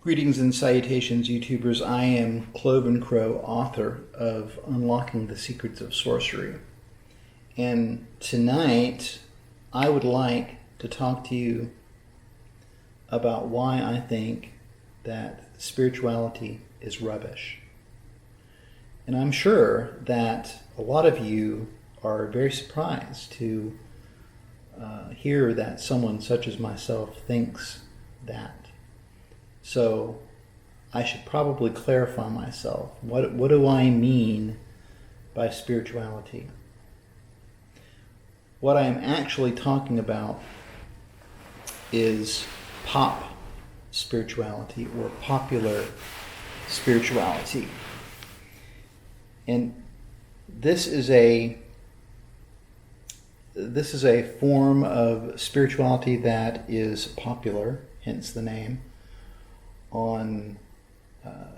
Greetings and salutations, YouTubers. I am Cloven Crow, author of Unlocking the Secrets of Sorcery. And tonight, I would like to talk to you about why I think that spirituality is rubbish. And I'm sure that a lot of you are very surprised to hear that someone such as myself thinks that. So I should probably clarify myself. What do I mean by spirituality? What I am actually talking about is pop spirituality or popular spirituality. And this is a form of spirituality that is popular, hence the name, on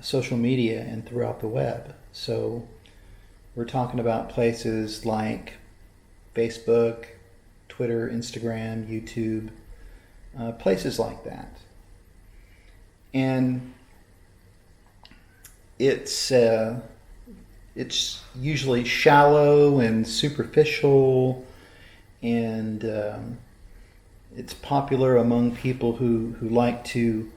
social media and throughout the web. So we're talking about places like Facebook, Twitter, Instagram, YouTube, places like that. And it's usually shallow and superficial, and it's popular among people who like to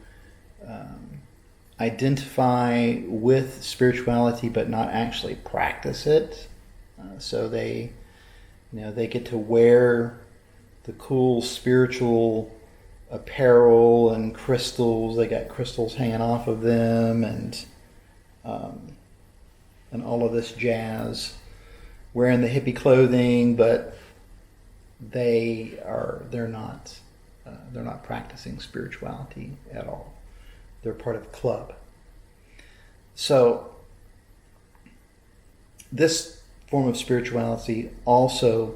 identify with spirituality but not actually practice it. So they get to wear the cool spiritual apparel and crystals. They got crystals hanging off of them and all of this jazz, wearing the hippie clothing, but they're not practicing spirituality at all. They're part of a club. So this form of spirituality also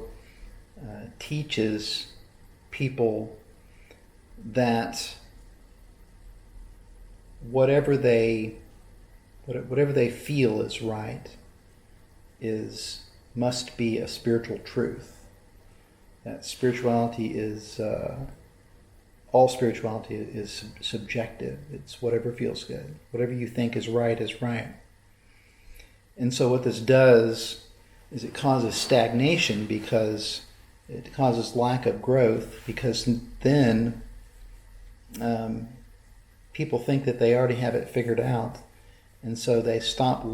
teaches people that whatever they feel is right must be a spiritual truth. That spirituality is all spirituality is subjective. It's whatever feels good. Whatever you think is right is right. And so what this does is it causes stagnation, because it causes lack of growth, because then people think that they already have it figured out, and so they stop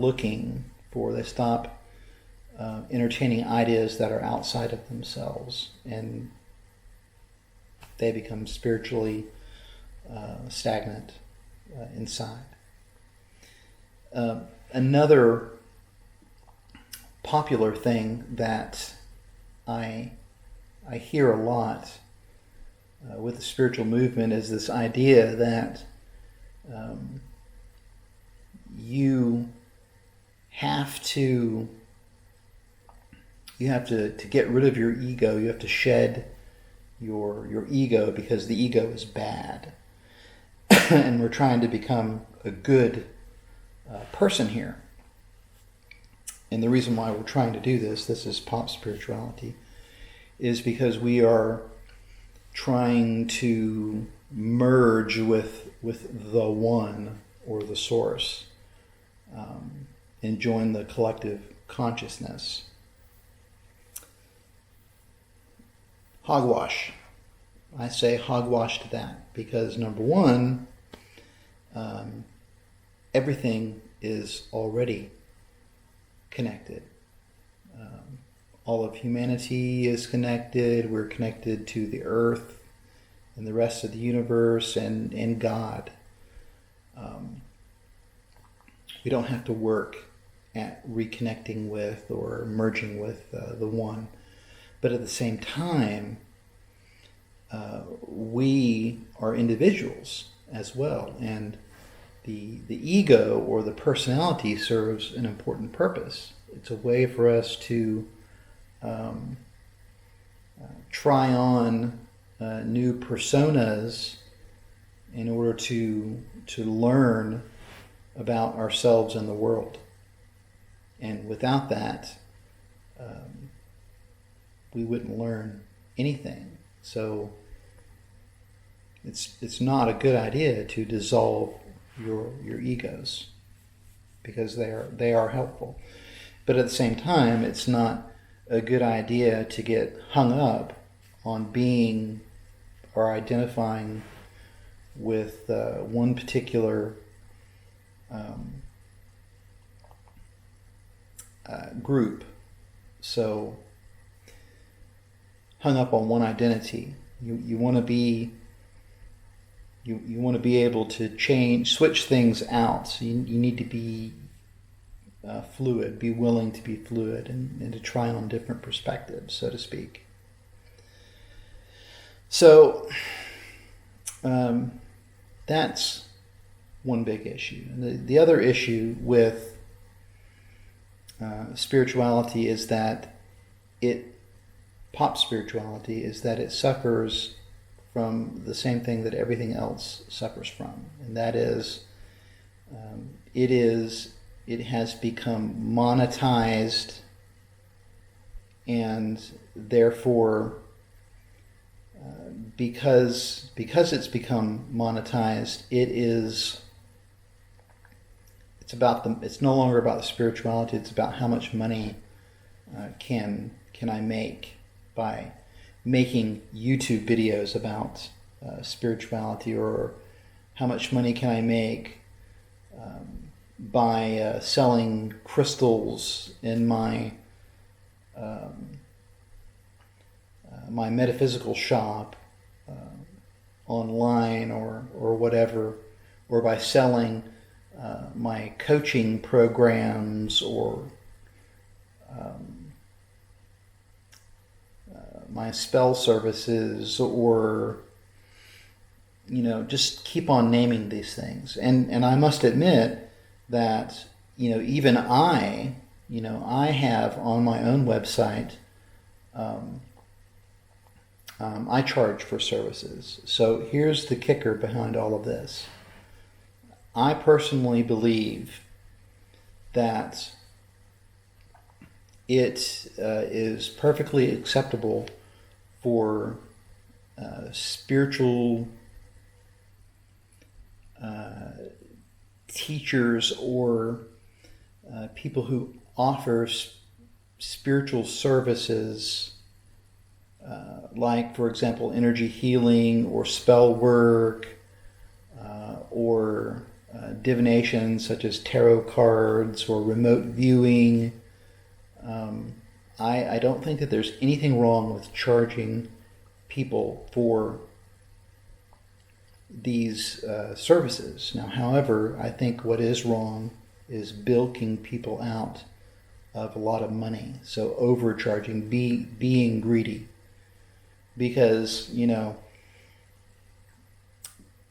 entertaining ideas that are outside of themselves, and they become spiritually stagnant inside. Another popular thing that I hear a lot with the spiritual movement is this idea that you have to get rid of your ego. You have to shed your ego, because the ego is bad. And we're trying to become a good person here. And the reason why we're trying to do this is pop spirituality, is because we are trying to merge with the one or the source, and join the collective consciousness. Hogwash. I say hogwash to that because, number one, everything is already connected. All of humanity is connected. We're connected to the earth and the rest of the universe and God. We don't have to work at reconnecting with or merging with the one. But at the same time, we are individuals as well, and the ego or the personality serves an important purpose. It's a way for us to try on new personas in order to learn about ourselves and the world. And without that, we wouldn't learn anything. So it's not a good idea to dissolve your egos, because they are helpful. But at the same time, it's not a good idea to get hung up on being or identifying with one particular group. So hung up on one identity. You want to be you want to be able to switch things out. So you need to be fluid, be willing to be fluid, and to try on different perspectives, so to speak. So that's one big issue. And the other issue with spirituality is that pop spirituality is that it suffers from the same thing that everything else suffers from, and that is it has become monetized, and therefore because it's become monetized, it's no longer about the spirituality. It's about how much money can I make by making YouTube videos about spirituality, or how much money can I make by selling crystals in my my metaphysical shop online, or whatever, or by selling my coaching programs, or my spell services, or just keep on naming these things. And I must admit that even I have on my own website, I charge for services. So here's the kicker behind all of this. I personally believe that it is perfectly acceptable for spiritual teachers, or people who offer spiritual services, like, for example, energy healing, or spell work, or divination, such as tarot cards or remote viewing. I don't think that there's anything wrong with charging people for these services. Now, however, I think what is wrong is bilking people out of a lot of money. So overcharging, being greedy. Because,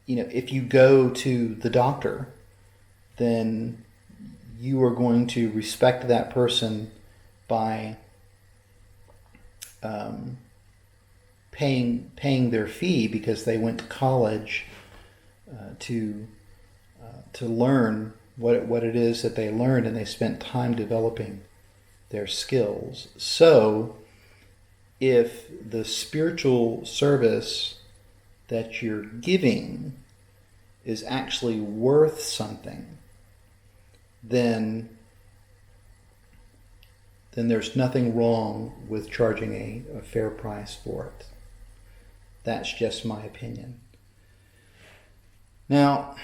if you go to the doctor, then you are going to respect that person by paying their fee, because they went to college to learn what it is that they learned, and they spent time developing their skills. So if the spiritual service that you're giving is actually worth something, then there's nothing wrong with charging a fair price for it. That's just my opinion. Now,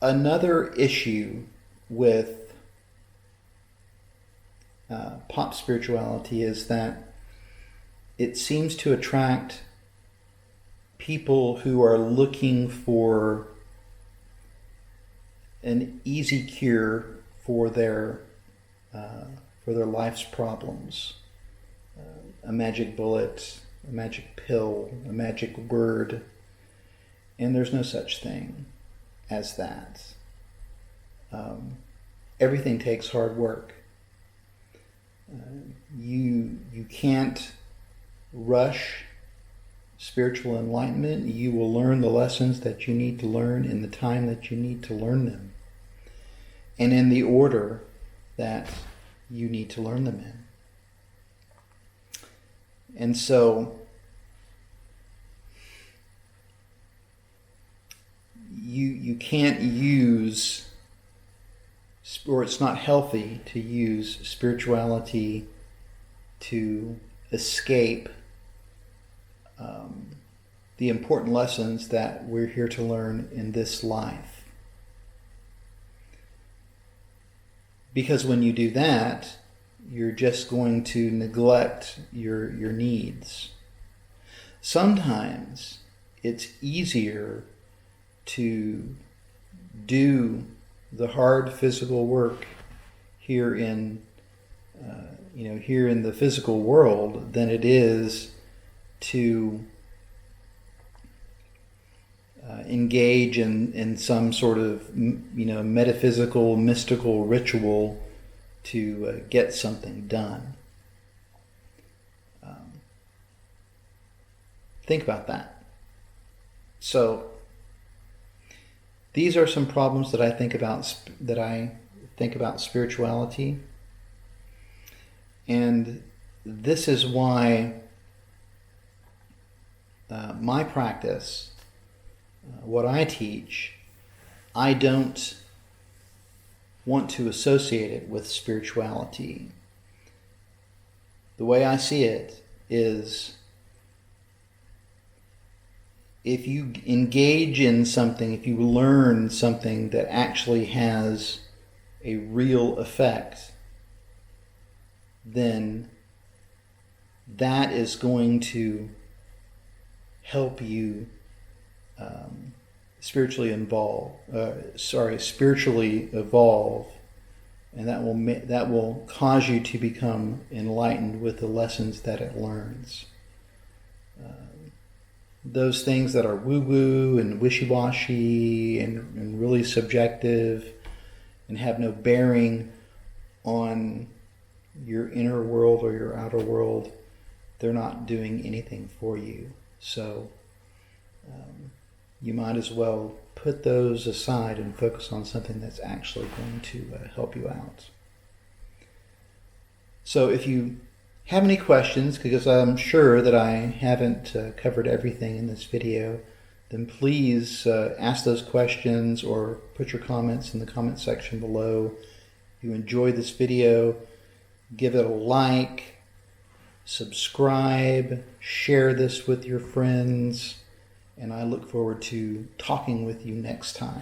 another issue with pop spirituality is that it seems to attract people who are looking for an easy cure for their life's problems. A magic bullet, a magic pill, a magic word. And there's no such thing as that. Everything takes hard work. You can't rush spiritual enlightenment. You will learn the lessons that you need to learn in the time that you need to learn them, and in the order that you need to learn them in. And so you can't use, or it's not healthy to use spirituality to escape the important lessons that we're here to learn in this life. Because when you do that, you're just going to neglect your needs. Sometimes it's easier to do the hard physical work here in the physical world than it is to engage in some sort of metaphysical, mystical ritual to get something done. Think about that. So these are some problems that I think about spirituality, and this is why my practice, what I teach, I don't want to associate it with spirituality. The way I see it is, if you engage in something, if you learn something that actually has a real effect, then that is going to help you spiritually evolve, and that will cause you to become enlightened with the lessons that it learns. Those things that are woo-woo and wishy-washy and really subjective and have no bearing on your inner world or your outer world, they're not doing anything for you. So you might as well put those aside and focus on something that's actually going to help you out. So if you have any questions, because I'm sure that I haven't covered everything in this video, then please ask those questions or put your comments in the comment section below. If you enjoyed this video, give it a like, subscribe, share this with your friends, and I look forward to talking with you next time.